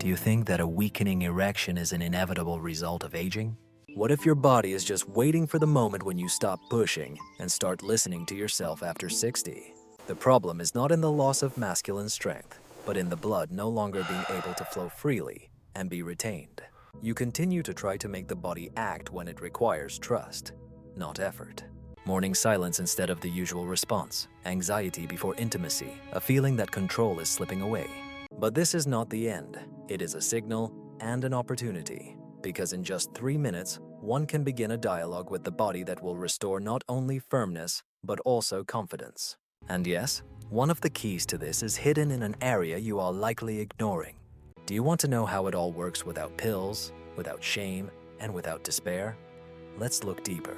Do you think that a weakening erection is an inevitable result of aging? What if your body is just waiting for the moment when you stop pushing and start listening to yourself after 60? The problem is not in the loss of masculine strength, but in the blood no longer being able to flow freely and be retained. You continue to try to make the body act when it requires trust, not effort. Morning silence instead of the usual response, anxiety before intimacy, a feeling that control is slipping away. But this is not the end. It is a signal and an opportunity, because in just 3 minutes, one can begin a dialogue with the body that will restore not only firmness, but also confidence. And yes, one of the keys to this is hidden in an area you are likely ignoring. Do you want to know how it all works without pills, without shame, and without despair? Let's look deeper.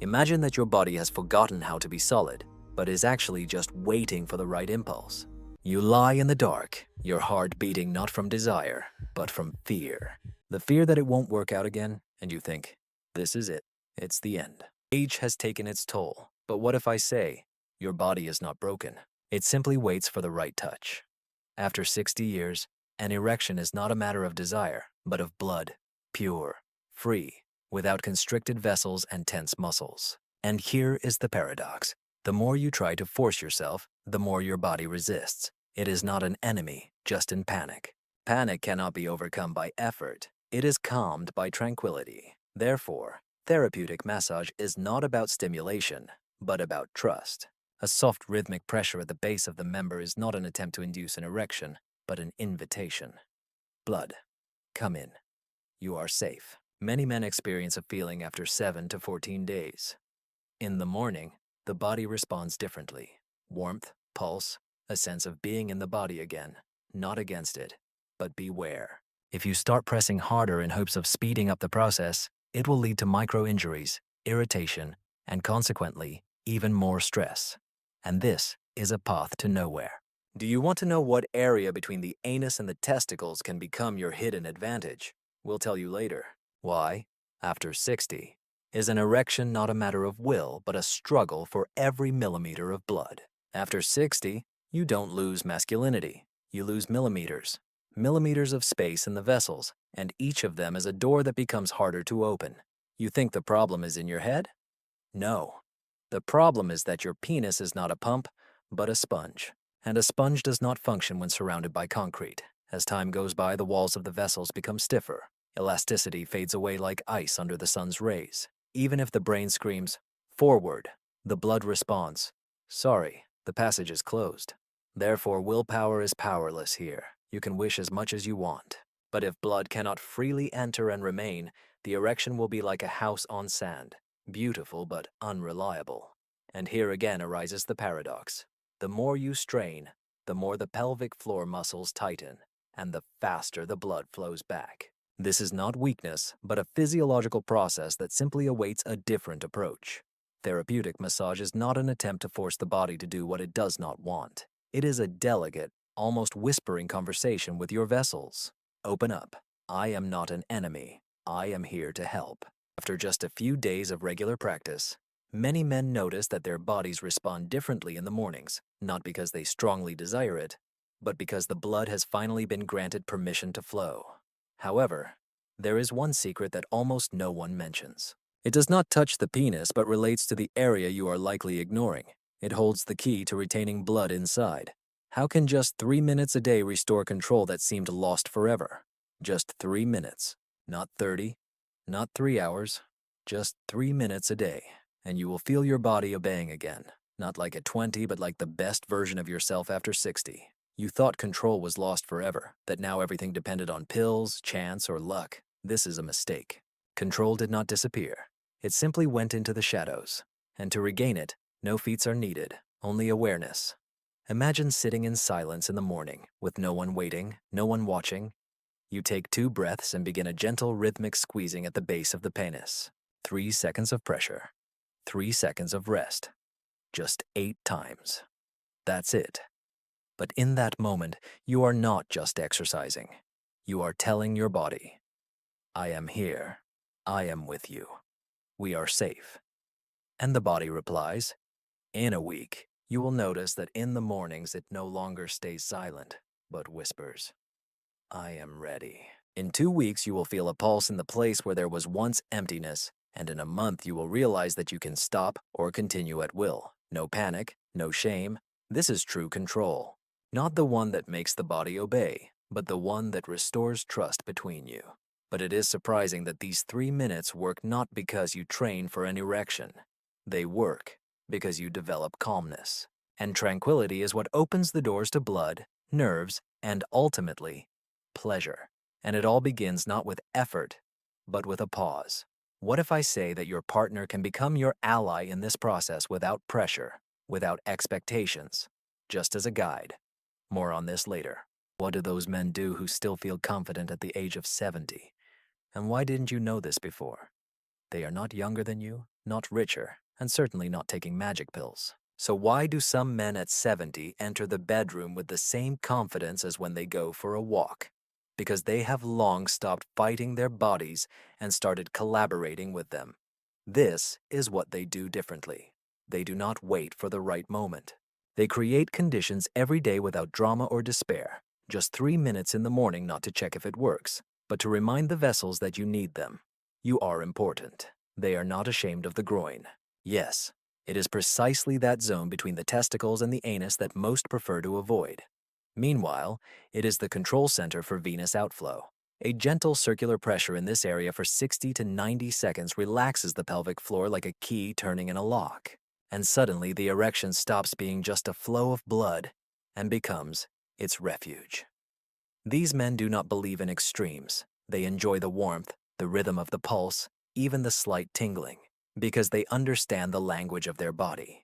Imagine that your body has forgotten how to be solid, but is actually just waiting for the right impulse. You lie in the dark, your heart beating not from desire, but from fear. The fear that it won't work out again, and you think, this is it, it's the end. Age has taken its toll, but what if I say, your body is not broken? It simply waits for the right touch. After 60 years, an erection is not a matter of desire, but of blood, pure, free, without constricted vessels and tense muscles. And here is the paradox. The more you try to force yourself, the more your body resists. It is not an enemy, just in panic. Panic cannot be overcome by effort. It is calmed by tranquility. Therefore, therapeutic massage is not about stimulation, but about trust. A soft rhythmic pressure at the base of the member is not an attempt to induce an erection, but an invitation. Blood, come in. You are safe. Many men experience a feeling after 7 to 14 days. In the morning, the body responds differently. Warmth, pulse, a sense of being in the body again, not against it. But beware. If you start pressing harder in hopes of speeding up the process, it will lead to micro-injuries, irritation, and consequently, even more stress. And this is a path to nowhere. Do you want to know what area between the anus and the testicles can become your hidden advantage? We'll tell you later. Why, after 60, is an erection not a matter of will, but a struggle for every millimeter of blood. After 60, you don't lose masculinity. You lose millimeters. Millimeters of space in the vessels, and each of them is a door that becomes harder to open. You think the problem is in your head? No. The problem is that your penis is not a pump, but a sponge. And a sponge does not function when surrounded by concrete. As time goes by, the walls of the vessels become stiffer. Elasticity fades away like ice under the sun's rays. Even if the brain screams, forward, the blood responds, sorry, the passage is closed. Therefore, willpower is powerless here. You can wish as much as you want. But if blood cannot freely enter and remain, the erection will be like a house on sand, beautiful but unreliable. And here again arises the paradox. The more you strain, the more the pelvic floor muscles tighten, and the faster the blood flows back. This is not weakness, but a physiological process that simply awaits a different approach. Therapeutic massage is not an attempt to force the body to do what it does not want. It is a delicate, almost whispering conversation with your vessels. Open up. I am not an enemy. I am here to help. After just a few days of regular practice, many men notice that their bodies respond differently in the mornings, not because they strongly desire it, but because the blood has finally been granted permission to flow. However, there is one secret that almost no one mentions. It does not touch the penis, but relates to the area you are likely ignoring. It holds the key to retaining blood inside. How can just 3 minutes a day restore control that seemed lost forever? Just 3 minutes, not 30, not 3 hours, just 3 minutes a day, and you will feel your body obeying again. Not like at 20, but like the best version of yourself after 60. You thought control was lost forever, that now everything depended on pills, chance, or luck. This is a mistake. Control did not disappear. It simply went into the shadows. And to regain it, no feats are needed, only awareness. Imagine sitting in silence in the morning, with no one waiting, no one watching. You take 2 breaths and begin a gentle rhythmic squeezing at the base of the penis. 3 seconds of pressure. 3 seconds of rest. Just 8 times. That's it. But in that moment, you are not just exercising. You are telling your body, I am here. I am with you. We are safe. And the body replies, in a week, you will notice that in the mornings it no longer stays silent, but whispers. I am ready. In 2 weeks, you will feel a pulse in the place where there was once emptiness, and in a month, you will realize that you can stop or continue at will. No panic, no shame. This is true control. Not the one that makes the body obey, but the one that restores trust between you. But it is surprising that these 3 minutes work not because you train for an erection. They work because you develop calmness. And tranquility is what opens the doors to blood, nerves, and ultimately, pleasure. And it all begins not with effort, but with a pause. What if I say that your partner can become your ally in this process without pressure, without expectations, just as a guide? More on this later. What do those men do who still feel confident at the age of 70? And why didn't you know this before? They are not younger than you, not richer, and certainly not taking magic pills. So why do some men at 70 enter the bedroom with the same confidence as when they go for a walk? Because they have long stopped fighting their bodies and started collaborating with them. This is what they do differently. They do not wait for the right moment. They create conditions every day without drama or despair. Just 3 minutes in the morning not to check if it works, but to remind the vessels that you need them. You are important. They are not ashamed of the groin. Yes, it is precisely that zone between the testicles and the anus that most prefer to avoid. Meanwhile, it is the control center for venous outflow. A gentle circular pressure in this area for 60 to 90 seconds relaxes the pelvic floor like a key turning in a lock. And suddenly the erection stops being just a flow of blood and becomes its refuge. These men do not believe in extremes. They enjoy the warmth, the rhythm of the pulse, even the slight tingling, because they understand the language of their body.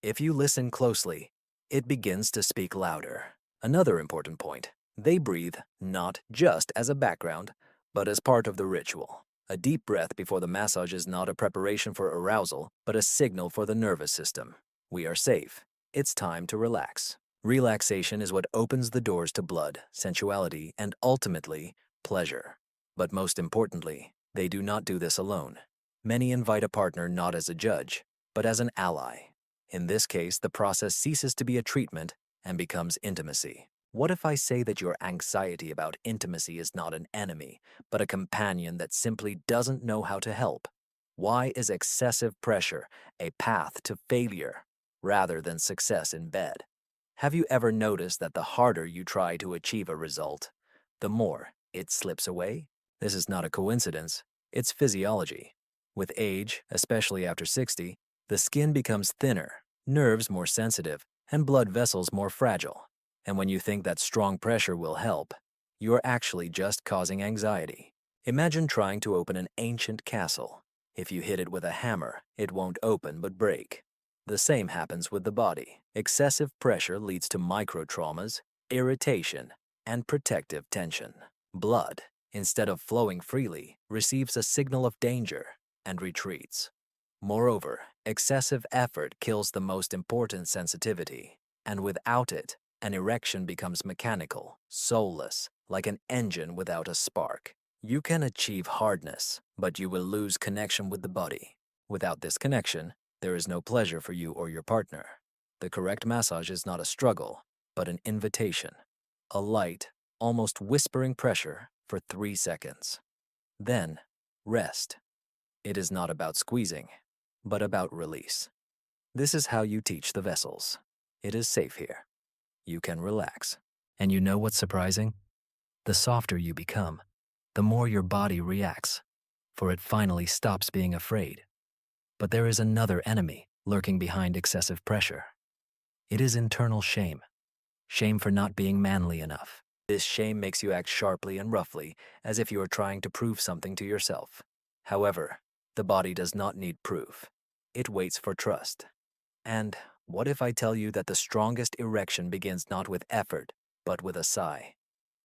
If you listen closely, it begins to speak louder. Another important point, they breathe not just as a background, but as part of the ritual. A deep breath before the massage is not a preparation for arousal, but a signal for the nervous system. We are safe. It's time to relax. Relaxation is what opens the doors to blood, sensuality, and ultimately, pleasure. But most importantly, they do not do this alone. Many invite a partner not as a judge, but as an ally. In this case, the process ceases to be a treatment and becomes intimacy. What if I say that your anxiety about intimacy is not an enemy, but a companion that simply doesn't know how to help? Why is excessive pressure a path to failure rather than success in bed? Have you ever noticed that the harder you try to achieve a result, the more it slips away? This is not a coincidence, it's physiology. With age, especially after 60, the skin becomes thinner, nerves more sensitive, and blood vessels more fragile. And when you think that strong pressure will help, you're actually just causing anxiety. Imagine trying to open an ancient castle. If you hit it with a hammer, it won't open but break. The same happens with the body. Excessive pressure leads to microtraumas, irritation, and protective tension. Blood, instead of flowing freely, receives a signal of danger and retreats. Moreover, excessive effort kills the most important sensitivity, and without it, an erection becomes mechanical, soulless, like an engine without a spark. You can achieve hardness, but you will lose connection with the body. Without this connection, there is no pleasure for you or your partner. The correct massage is not a struggle, but an invitation. A light, almost whispering pressure for 3 seconds. Then, rest. It is not about squeezing, but about release. This is how you teach the vessels. It is safe here. You can relax. And you know what's surprising? The softer you become, the more your body reacts, for it finally stops being afraid. But there is another enemy lurking behind excessive pressure. It is internal shame. Shame for not being manly enough. This shame makes you act sharply and roughly, as if you are trying to prove something to yourself. However, the body does not need proof. It waits for trust. And what if I tell you that the strongest erection begins not with effort, but with a sigh?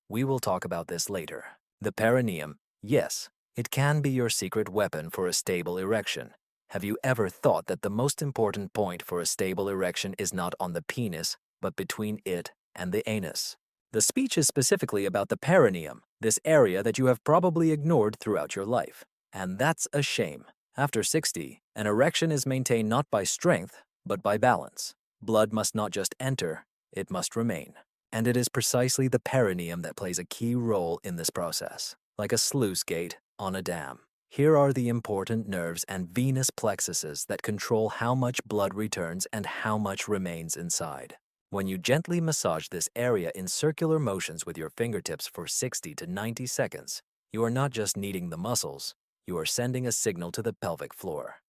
We will talk about this later. The perineum, yes, it can be your secret weapon for a stable erection. Have you ever thought that the most important point for a stable erection is not on the penis, but between it and the anus? The speech is specifically about the perineum, this area that you have probably ignored throughout your life. And that's a shame. After 60, an erection is maintained not by strength, but by balance. Blood must not just enter, it must remain. And it is precisely the perineum that plays a key role in this process, like a sluice gate on a dam. Here are the important nerves and venous plexuses that control how much blood returns and how much remains inside. When you gently massage this area in circular motions with your fingertips for 60 to 90 seconds, you are not just kneading the muscles, you are sending a signal to the pelvic floor.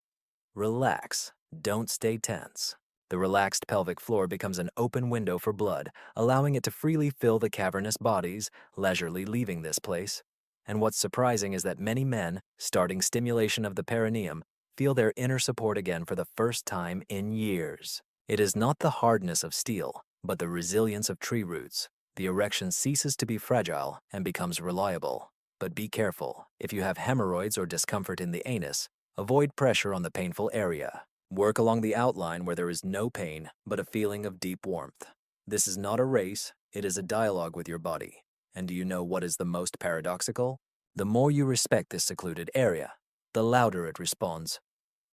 Relax, don't stay tense. The relaxed pelvic floor becomes an open window for blood, allowing it to freely fill the cavernous bodies, leisurely leaving this place. And what's surprising is that many men, starting stimulation of the perineum, feel their inner support again for the first time in years. It is not the hardness of steel, but the resilience of tree roots. The erection ceases to be fragile and becomes reliable. But be careful. If you have hemorrhoids or discomfort in the anus, avoid pressure on the painful area. Work along the outline where there is no pain, but a feeling of deep warmth. This is not a race, it is a dialogue with your body. And do you know what is the most paradoxical? The more you respect this secluded area, the louder it responds.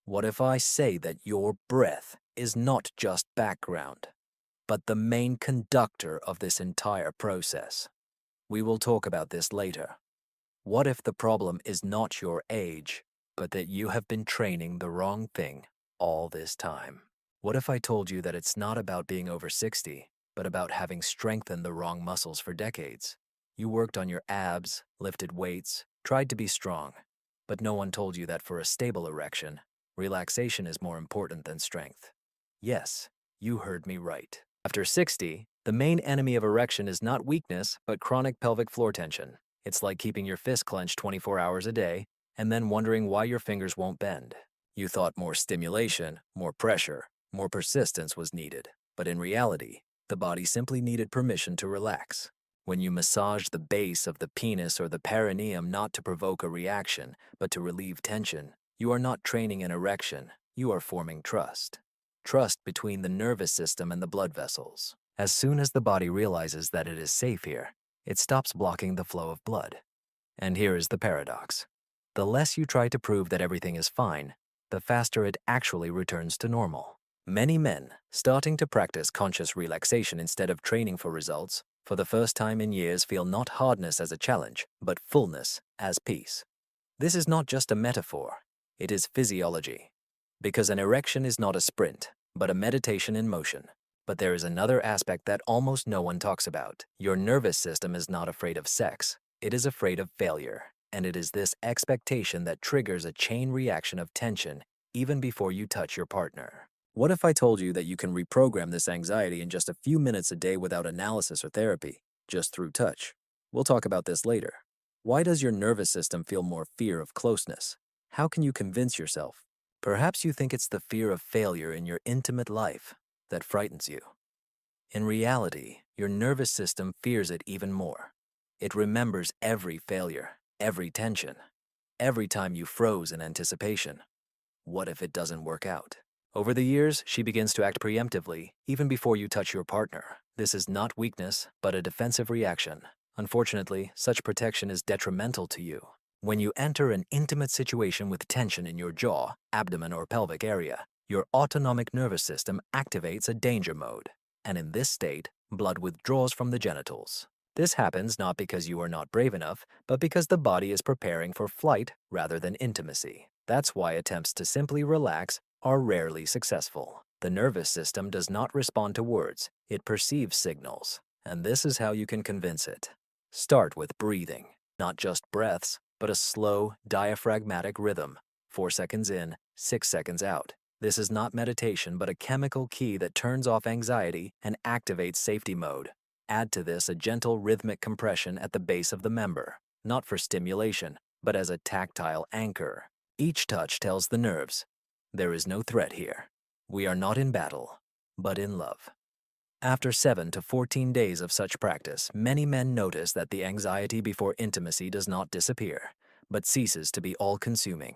What if I say that your breath is not just background, but the main conductor of this entire process? We will talk about this later. What if the problem is not your age, but that you have been training the wrong thing all this time? What if I told you that it's not about being over 60, but about having strengthened the wrong muscles for decades? You worked on your abs, lifted weights, tried to be strong, but no one told you that for a stable erection, relaxation is more important than strength. Yes, you heard me right. After 60, the main enemy of erection is not weakness, but chronic pelvic floor tension. It's like keeping your fist clenched 24 hours a day and then wondering why your fingers won't bend. You thought more stimulation, more pressure, more persistence was needed, but in reality, the body simply needed permission to relax. When you massage the base of the penis or the perineum not to provoke a reaction, but to relieve tension, you are not training an erection, you are forming trust. Trust between the nervous system and the blood vessels. As soon as the body realizes that it is safe here, it stops blocking the flow of blood. And here is the paradox. The less you try to prove that everything is fine, the faster it actually returns to normal. Many men, starting to practice conscious relaxation instead of training for results, for the first time in years feel not hardness as a challenge, but fullness as peace. This is not just a metaphor, it is physiology. Because an erection is not a sprint, but a meditation in motion. But there is another aspect that almost no one talks about. Your nervous system is not afraid of sex, it is afraid of failure. And it is this expectation that triggers a chain reaction of tension even before you touch your partner. What if I told you that you can reprogram this anxiety in just a few minutes a day without analysis or therapy, just through touch? We'll talk about this later. Why does your nervous system feel more fear of closeness? How can you convince yourself? Perhaps you think it's the fear of failure in your intimate life that frightens you. In reality, your nervous system fears it even more. It remembers every failure, every tension, every time you froze in anticipation. What if it doesn't work out? Over the years, she begins to act preemptively, even before you touch your partner. This is not weakness, but a defensive reaction. Unfortunately, such protection is detrimental to you. When you enter an intimate situation with tension in your jaw, abdomen, or pelvic area, your autonomic nervous system activates a danger mode. And in this state, blood withdraws from the genitals. This happens not because you are not brave enough, but because the body is preparing for flight rather than intimacy. That's why attempts to simply relax are rarely successful. The nervous system does not respond to words, it perceives signals. And this is how you can convince it. Start with breathing, not just breaths, but a slow, diaphragmatic rhythm, 4 seconds in, 6 seconds out. This is not meditation, but a chemical key that turns off anxiety and activates safety mode. Add to this a gentle rhythmic compression at the base of the member, not for stimulation, but as a tactile anchor. Each touch tells the nerves, there is no threat here. We are not in battle, but in love. After 7 to 14 days of such practice, many men notice that the anxiety before intimacy does not disappear, but ceases to be all-consuming.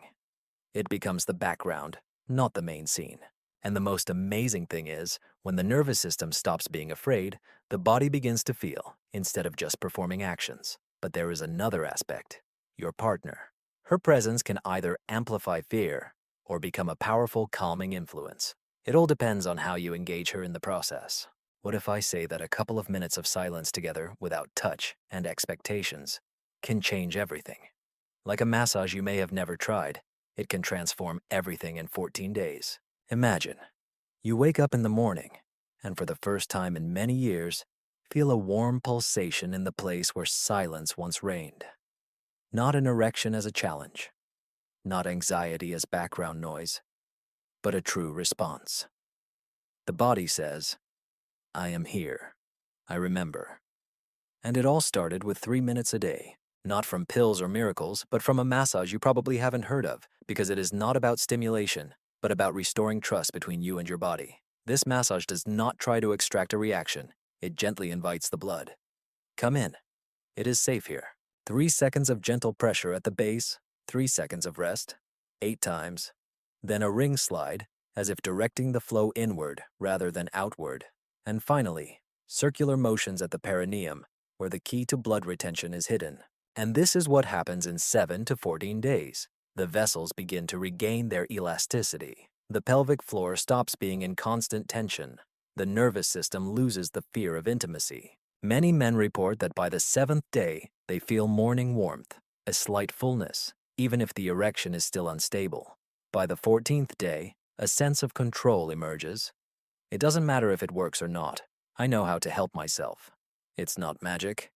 It becomes the background, not the main scene. And the most amazing thing is, when the nervous system stops being afraid, the body begins to feel, instead of just performing actions. But there is another aspect, your partner. Her presence can either amplify fear or become a powerful calming influence. It all depends on how you engage her in the process. What if I say that a couple of minutes of silence together without touch and expectations can change everything? Like a massage you may have never tried, it can transform everything in 14 days. Imagine, you wake up in the morning and for the first time in many years, feel a warm pulsation in the place where silence once reigned. Not an erection as a challenge, not anxiety as background noise, but a true response. The body says, I am here. I remember. And it all started with 3 minutes a day. Not from pills or miracles, but from a massage you probably haven't heard of, because it is not about stimulation, but about restoring trust between you and your body. This massage does not try to extract a reaction. It gently invites the blood. Come in. It is safe here. 3 seconds of gentle pressure at the base, 3 seconds of rest, 8 times. Then a ring slide, as if directing the flow inward rather than outward. And finally, circular motions at the perineum, where the key to blood retention is hidden. And this is what happens in 7 to 14 days. The vessels begin to regain their elasticity. The pelvic floor stops being in constant tension. The nervous system loses the fear of intimacy. Many men report that by the 7th day, they feel morning warmth, a slight fullness, even if the erection is still unstable. By the 14th day, a sense of control emerges. It doesn't matter if it works or not. I know how to help myself. It's not magic.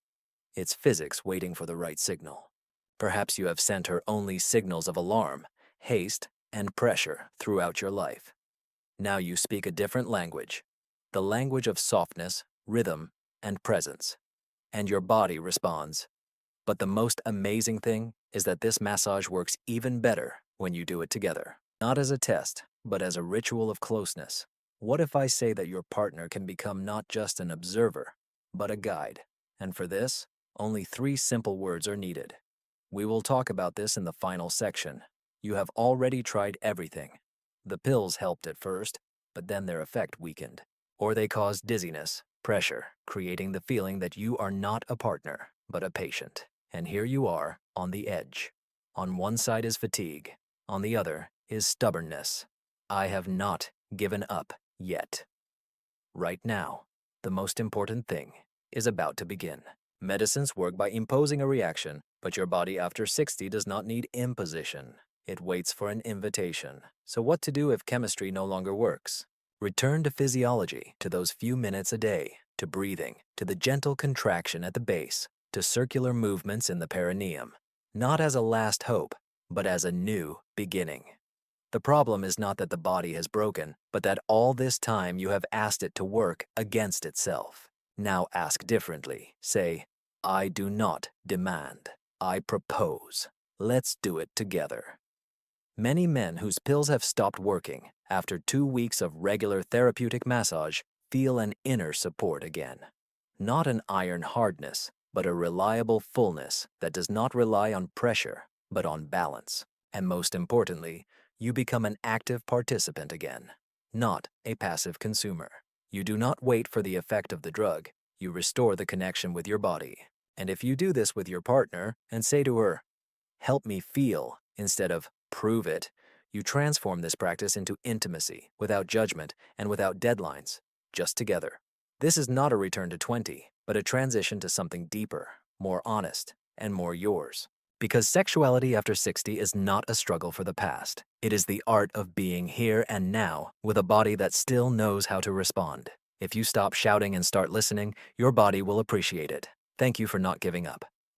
It's physics waiting for the right signal. Perhaps you have sent her only signals of alarm, haste, and pressure throughout your life. Now you speak a different language, the language of softness, rhythm, and presence. And your body responds. But the most amazing thing is that this massage works even better when you do it together. Not as a test, but as a ritual of closeness. What if I say that your partner can become not just an observer, but a guide? And for this, only 3 simple words are needed. We will talk about this in the final section. You have already tried everything. The pills helped at first, but then their effect weakened. Or they caused dizziness, pressure, creating the feeling that you are not a partner, but a patient. And here you are, on the edge. On one side is fatigue. On the other is stubbornness. I have not given up yet. Right now, the most important thing is about to begin. Medicines work by imposing a reaction, but your body after 60 does not need imposition. It waits for an invitation. So what to do if chemistry no longer works? Return to physiology, to those few minutes a day, to breathing, to the gentle contraction at the base, to circular movements in the perineum. Not as a last hope, but as a new beginning. The problem is not that the body has broken, but that all this time you have asked it to work against itself. Now ask differently. Say, I do not demand. I propose. Let's do it together. Many men whose pills have stopped working after 2 weeks of regular therapeutic massage feel an inner support again. Not an iron hardness, but a reliable fullness that does not rely on pressure, but on balance. And most importantly, you become an active participant again, not a passive consumer. You do not wait for the effect of the drug. You restore the connection with your body. And if you do this with your partner and say to her, help me feel, instead of prove it, you transform this practice into intimacy, without judgment and without deadlines, just together. This is not a return to 20, but a transition to something deeper, more honest, and more yours. Because sexuality after 60 is not a struggle for the past. It is the art of being here and now with a body that still knows how to respond. If you stop shouting and start listening, your body will appreciate it. Thank you for not giving up.